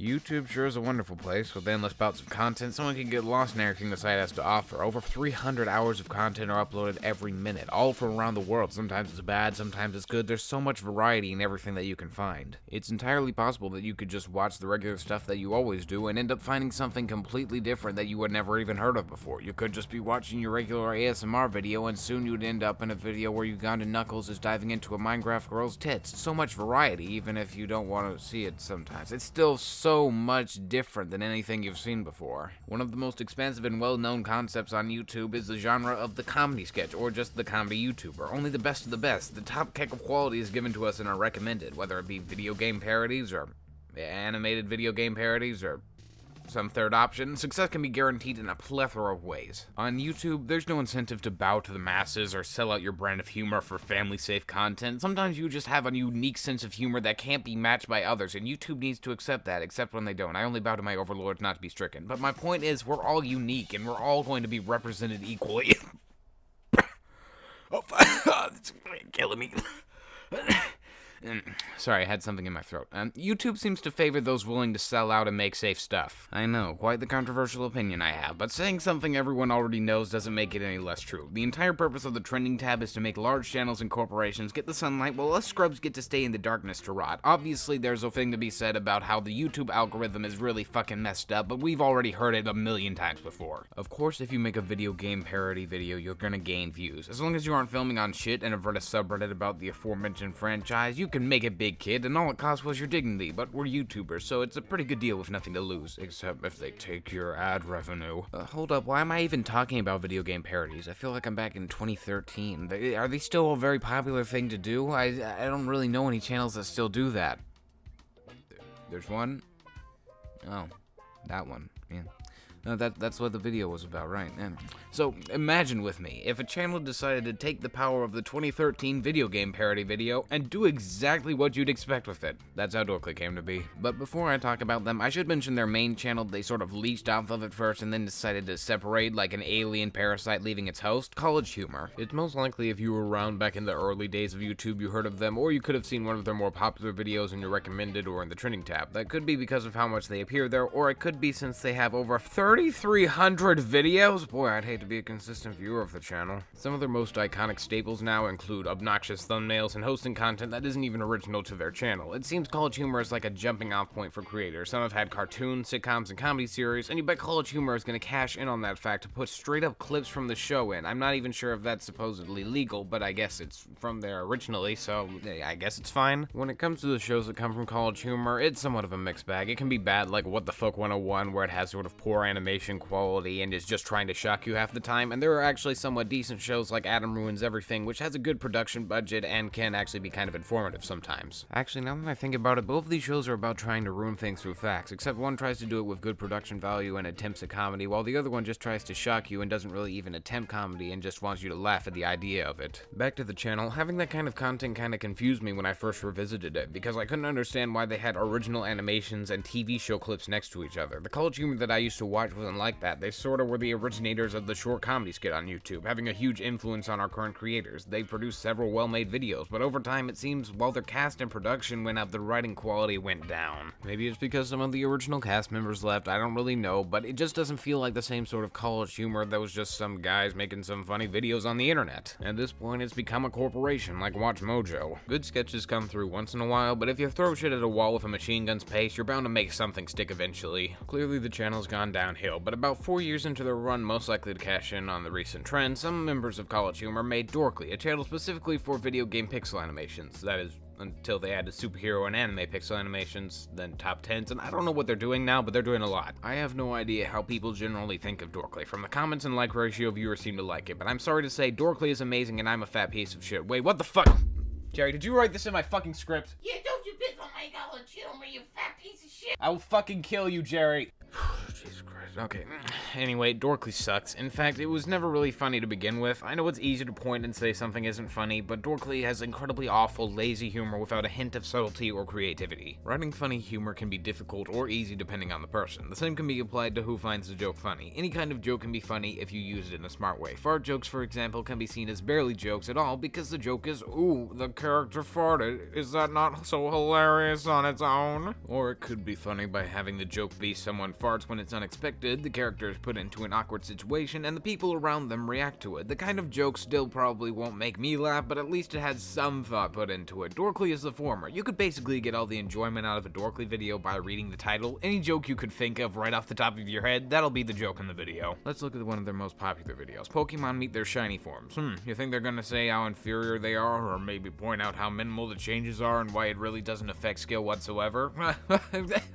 YouTube sure is a wonderful place. With endless bouts of content, someone can get lost in everything the site has to offer. Over 300 hours of content are uploaded every minute, all from around the world. Sometimes it's bad, sometimes it's good. There's so much variety in everything that you can find. It's entirely possible that you could just watch the regular stuff that you always do and end up finding something completely different that you had never even heard of before. You could just be watching your regular ASMR video and soon you'd end up in a video where Uganda Knuckles is diving into a Minecraft girl's tits. So much variety, even if you don't want to see it sometimes. It's still so much different than anything you've seen before. One of the most expansive and well-known concepts on YouTube is the genre of the comedy sketch, or just the comedy YouTuber. Only the best of the best. The top keg of quality is given to us and are recommended, whether it be video game parodies, or animated video game parodies, or some third option. Success can be guaranteed in a plethora of ways. On YouTube, there's no incentive to bow to the masses or sell out your brand of humor for family-safe content. Sometimes you just have a unique sense of humor that can't be matched by others, and YouTube needs to accept that, except when they don't. I only bow to my overlords not to be stricken. But my point is, we're all unique, and we're all going to be represented equally. Oh, it's killing me. Sorry, I had something in my throat. YouTube seems to favor those willing to sell out and make safe stuff. I know, quite the controversial opinion I have, but saying something everyone already knows doesn't make it any less true. The entire purpose of the trending tab is to make large channels and corporations get the sunlight while us scrubs get to stay in the darkness to rot. Obviously, there's a thing to be said about how the YouTube algorithm is really fucking messed up, but we've already heard it a million times before. Of course, if you make a video game parody video, you're gonna gain views. As long as you aren't filming on shit and avert a subreddit about the aforementioned franchise, you can make it big, kid, and all it cost was your dignity. But we're YouTubers, so it's a pretty good deal with nothing to lose, except if they take your ad revenue. Hold up, why am I even talking about video game parodies? I feel like I'm back in 2013. Are they still a very popular thing to do? I don't really know any channels that still do that. There's one? Oh, that one, yeah. No, that's what the video was about, right? And so, imagine with me, if a channel decided to take the power of the 2013 video game parody video and do exactly what you'd expect with it. That's how Dorkly came to be. But before I talk about them, I should mention their main channel they sort of leached off of at first and then decided to separate like an alien parasite leaving its host, College Humor. It's most likely if you were around back in the early days of YouTube you heard of them, or you could have seen one of their more popular videos in your recommended or in the trending tab. That could be because of how much they appear there, or it could be since they have over 3,300 videos. Boy, I'd hate to be a consistent viewer of the channel. Some of their most iconic staples now include obnoxious thumbnails and hosting content that isn't even original to their channel. It seems College Humor is like a jumping off point for creators. Some have had cartoons, sitcoms, and comedy series, and you bet College Humor is going to cash in on that fact to put straight up clips from the show in. I'm not even sure if that's supposedly legal, but I guess it's from there originally, so I guess it's fine. When it comes to the shows that come from College Humor, it's somewhat of a mixed bag. It can be bad, like What the Fuck 101, where it has sort of poor animation quality and is just trying to shock you half the time, and there are actually somewhat decent shows like Adam Ruins Everything, which has a good production budget and can actually be kind of informative sometimes. Actually, now that I think about it, both of these shows are about trying to ruin things through facts, except one tries to do it with good production value and attempts at comedy, while the other one just tries to shock you and doesn't really even attempt comedy and just wants you to laugh at the idea of it. Back to the channel, having that kind of content kind of confused me when I first revisited it, because I couldn't understand why they had original animations and TV show clips next to each other. The College Humor that I used to watch wasn't like that. They sort of were the originators of the short comedy skit on YouTube, having a huge influence on our current creators. They've produced several well-made videos, but over time it seems while their cast and production went up, the writing quality went down. Maybe it's because some of the original cast members left, I don't really know, but it just doesn't feel like the same sort of College Humor that was just some guys making some funny videos on the internet. At this point, it's become a corporation like Watch Mojo. Good sketches come through once in a while, but if you throw shit at a wall with a machine gun's pace, you're bound to make something stick eventually. Clearly the channel's gone downhill, but about 4 years into their run, most likely to cash in on the recent trend, some members of College Humor made Dorkly, a channel specifically for video game pixel animations. That is, until they added superhero and anime pixel animations, then top 10s, and I don't know what they're doing now, but they're doing a lot. I have no idea how people generally think of Dorkly. From the comments and like ratio, viewers seem to like it, but I'm sorry to say, Dorkly is amazing and I'm a fat piece of shit. Wait, what the fuck? Jerry, did you write this in my fucking script? Yeah, don't you piss on my College Humor, you fat piece of shit! I will fucking kill you, Jerry. Jesus Christ. Okay. Anyway, Dorkly sucks. In fact, it was never really funny to begin with. I know it's easy to point and say something isn't funny, but Dorkly has incredibly awful, lazy humor without a hint of subtlety or creativity. Writing funny humor can be difficult or easy depending on the person. The same can be applied to who finds the joke funny. Any kind of joke can be funny if you use it in a smart way. Fart jokes, for example, can be seen as barely jokes at all because the joke is, ooh, the character farted. Is that not so hilarious on its own? Or it could be funny by having the joke be someone farts when it's unexpected, the character is put into an awkward situation, and the people around them react to it. The kind of joke still probably won't make me laugh, but at least it has some thought put into it. Dorkly is the former. You could basically get all the enjoyment out of a Dorkly video by reading the title. Any joke you could think of right off the top of your head, that'll be the joke in the video. Let's look at one of their most popular videos. Pokemon meet their shiny forms. You think they're gonna say how inferior they are, or maybe point out how minimal the changes are and why it really doesn't affect skill whatsoever?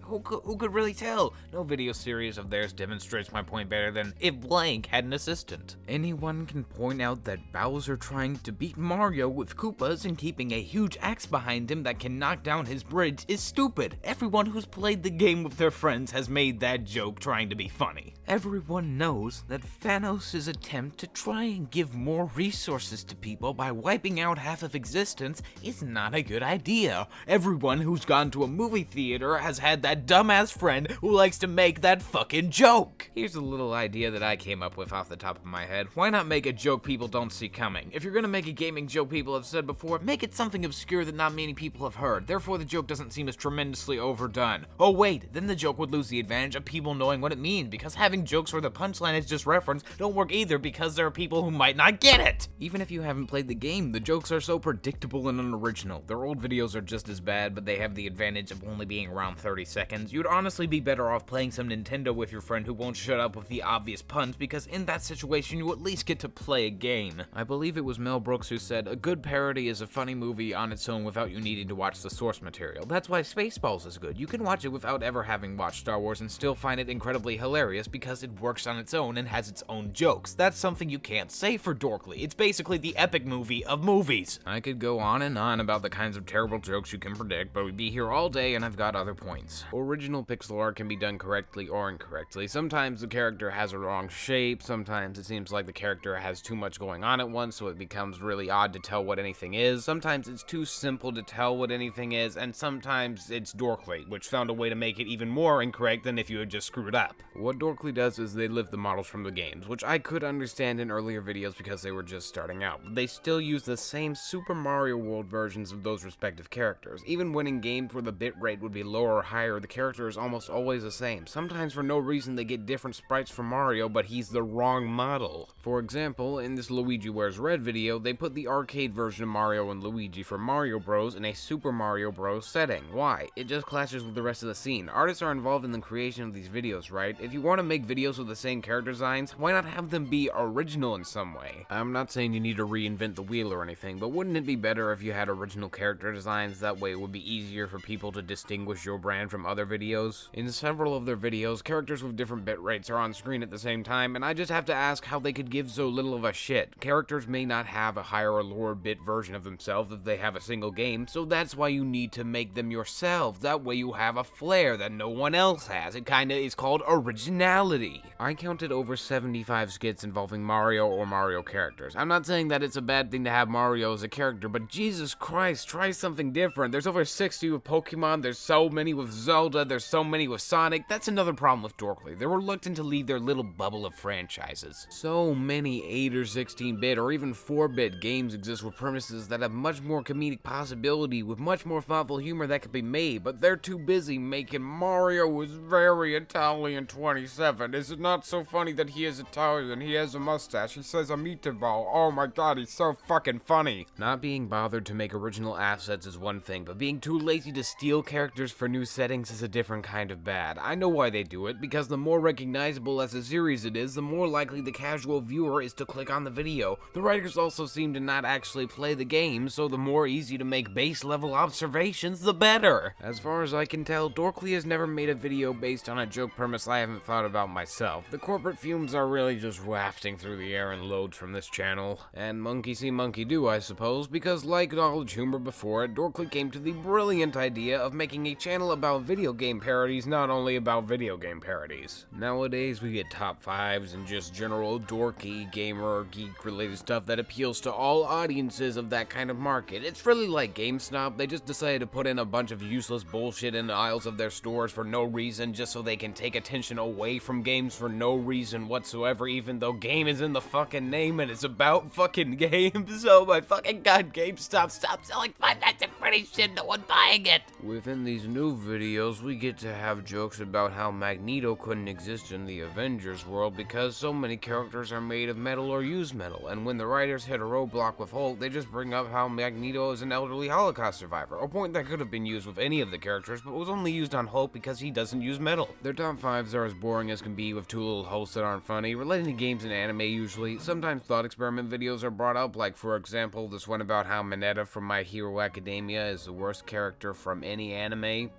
Who could really tell? No video series of theirs demonstrates my point better than if blank had an assistant. Anyone can point out that Bowser trying to beat Mario with Koopas and keeping a huge axe behind him that can knock down his bridge is stupid. Everyone who's played the game with their friends has made that joke trying to be funny. Everyone knows that Thanos' attempt to try and give more resources to people by wiping out half of existence is not a good idea. Everyone who's gone to a movie theater has had that dumbass friend who likes to make that fucking joke. Here's a little idea that I came up with off the top of my head. Why not make a joke people don't see coming? If you're gonna make a gaming joke people have said before, make it something obscure that not many people have heard. Therefore, the joke doesn't seem as tremendously overdone. Oh wait, then the joke would lose the advantage of people knowing what it means, because having jokes where the punchline is just reference don't work either because there are people who might not get it. Even if you haven't played the game, the jokes are so predictable and unoriginal. Their old videos are just as bad, but they have the advantage of only being around 30 seconds. You'd honestly be better off playing some Nintendo with your friend who won't shut up with the obvious puns, because in that situation you at least get to play a game. I believe it was Mel Brooks who said, a good parody is a funny movie on its own without you needing to watch the source material. That's why Spaceballs is good. You can watch it without ever having watched Star Wars and still find it incredibly hilarious because it works on its own and has its own jokes. That's something you can't say for Dorkly. It's basically the epic movie of movies. I could go on and on about the kinds of terrible jokes you can predict, but we'd be here all day and I've got other points. Original pixel art can be done correctly or incorrectly. Sometimes the character has a wrong shape, sometimes it seems like the character has too much going on at once, so it becomes really odd to tell what anything is. Sometimes it's too simple to tell what anything is, and sometimes it's Dorkly, which found a way to make it even more incorrect than if you had just screwed up. What Dorkly does is they lift the models from the games, which I could understand in earlier videos because they were just starting out. They still use the same Super Mario World versions of those respective characters. Even when in games where the bitrate would be lower or higher, the character is almost always the same. Sometimes for no reason they get different sprites from Mario, but he's the wrong model. For example, in this Luigi Wears Red video, they put the arcade version of Mario and Luigi from Mario Bros. In a Super Mario Bros. Setting. Why? It just clashes with the rest of the scene. Artists are involved in the creation of these videos, right? If you want to make videos with the same character designs, why not have them be original in some way? I'm not saying you need to reinvent the wheel or anything, but wouldn't it be better if you had original character designs? That way it would be easier for people to distinguish your brand from other videos. In several of their videos, characters with different bit rates are on screen at the same time, and I just have to ask how they could give so little of a shit. Characters may not have a higher or lower bit version of themselves if they have a single game, so that's why you need to make them yourself. That way you have a flair that no one else has. It kinda is called originality. I counted over 75 skits involving Mario or Mario characters. I'm not saying that it's a bad thing to have Mario as a character, but Jesus Christ, try something different. There's over 60 with Pokemon, there's so many with Zelda, there's so many with Sonic. That's another problem with Dorkly. They're reluctant to leave their little bubble of franchises. So many 8 or 16-bit or even 4-bit games exist with premises that have much more comedic possibility with much more thoughtful humor that could be made, but they're too busy making Mario is very Italian 27. Is it not so funny that he is Italian? He has a mustache. He says a meatball. Oh my god, he's so fucking funny. Not being bothered to make original assets is one thing, but being too lazy to steal characters for new settings is a different kind of bad. I know why they do it, because the more recognizable as a series it is, the more likely the casual viewer is to click on the video. The writers also seem to not actually play the game, so the more easy to make base level observations, the better. As far as I can tell, Dorkly has never made a video based on a joke premise I haven't thought about myself. The corporate fumes are really just wafting through the air in loads from this channel. And monkey see monkey do, I suppose, because like knowledge humor before it, Dorkly came to the brilliant idea of making a channel about video game parodies, not only about video game parodies. days. Nowadays, we get top 5s and just general dorky, gamer, geek-related stuff that appeals to all audiences of that kind of market. It's really like GameStop. They just decided to put in a bunch of useless bullshit in the aisles of their stores for no reason, just so they can take attention away from games for no reason whatsoever, even though game is in the fucking name and it's about fucking games. Oh my fucking god, GameStop, stop selling Five Nights at Freddy's shit, no one buying it! Within these new videos, we get to have jokes about how Magneto couldn't exist in the Avengers world because so many characters are made of metal or use metal, and when the writers hit a roadblock with Hulk, they just bring up how Magneto is an elderly Holocaust survivor, a point that could have been used with any of the characters, but was only used on Hulk because he doesn't use metal. Their top 5s are as boring as can be, with 2 little hosts that aren't funny, relating to games and anime usually. Sometimes thought experiment videos are brought up, like for example this one about how Mineta from My Hero Academia is the worst character from any anime.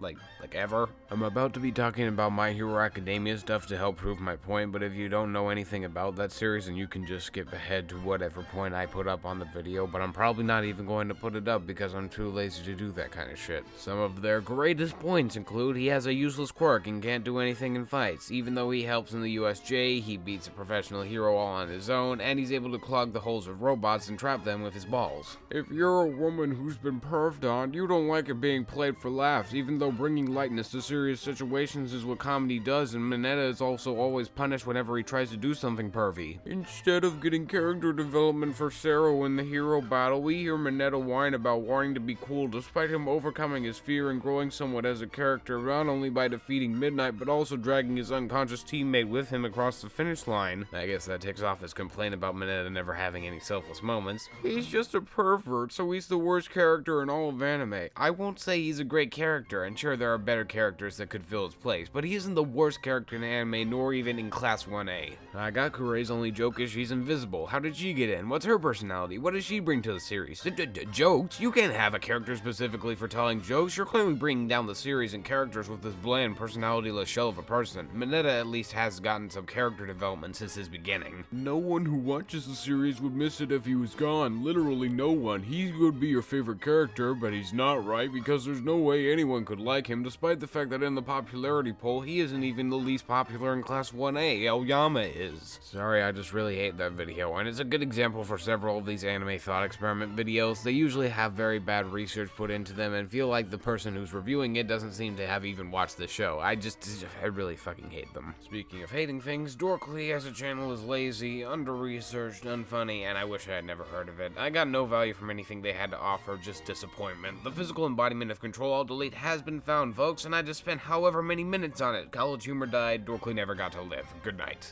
Like ever. I'm about to be talking about My Hero Academia stuff to help prove my point, but if you don't know anything about that series, then you can just skip ahead to whatever point I put up on the video, but I'm probably not even going to put it up because I'm too lazy to do that kind of shit. Some of their greatest points include he has a useless quirk and can't do anything in fights. Even though he helps in the USJ, he beats a professional hero all on his own, and he's able to clog the holes of robots and trap them with his balls. If you're a woman who's been perved on, you don't like it being played for laughs, even though bringing lightness to serious situations is what comedy does, and Mineta is also always punished whenever he tries to do something pervy. Instead of getting character development for Zero in the hero battle, we hear Mineta whine about wanting to be cool despite him overcoming his fear and growing somewhat as a character, not only by defeating Midnight, but also dragging his unconscious teammate with him across the finish line. I guess that ticks off his complaint about Mineta never having any selfless moments. He's just a pervert, so he's the worst character in all of anime. I won't say he's a great character, and sure there are better characters that could fill his place, but he isn't the worst character in anime, nor even in Class 1A. Agakure's only joke is she's invisible. How did she get in? What's her personality? What does she bring to the series? Jokes? You can't have a character specifically for telling jokes. You're clearly bringing down the series and characters with this bland, personality-less shell of a person. Mineta at least has gotten some character development since his beginning. No one who watches the series would miss it if he was gone. Literally no one. He would be your favorite character, but he's not, right? Because there's no way anyone could like him, despite the fact that in the popularity poll, he isn't even the least popular in Class 1A. Aoyama is. Sorry, I just really hate that video, and it's a good example for several of these anime thought experiment videos. They usually have very bad research put into them and feel like the person who's reviewing it doesn't seem to have even watched the show. I really fucking hate them. Speaking of hating things, Dorkly as a channel is lazy, under-researched, unfunny, and I wish I had never heard of it. I got no value from anything they had to offer, just disappointment. The physical embodiment of Control-Alt-Delete has been found, folks, and I just spent however many minutes on it. College humor died, Dorkly never got to live. Good night.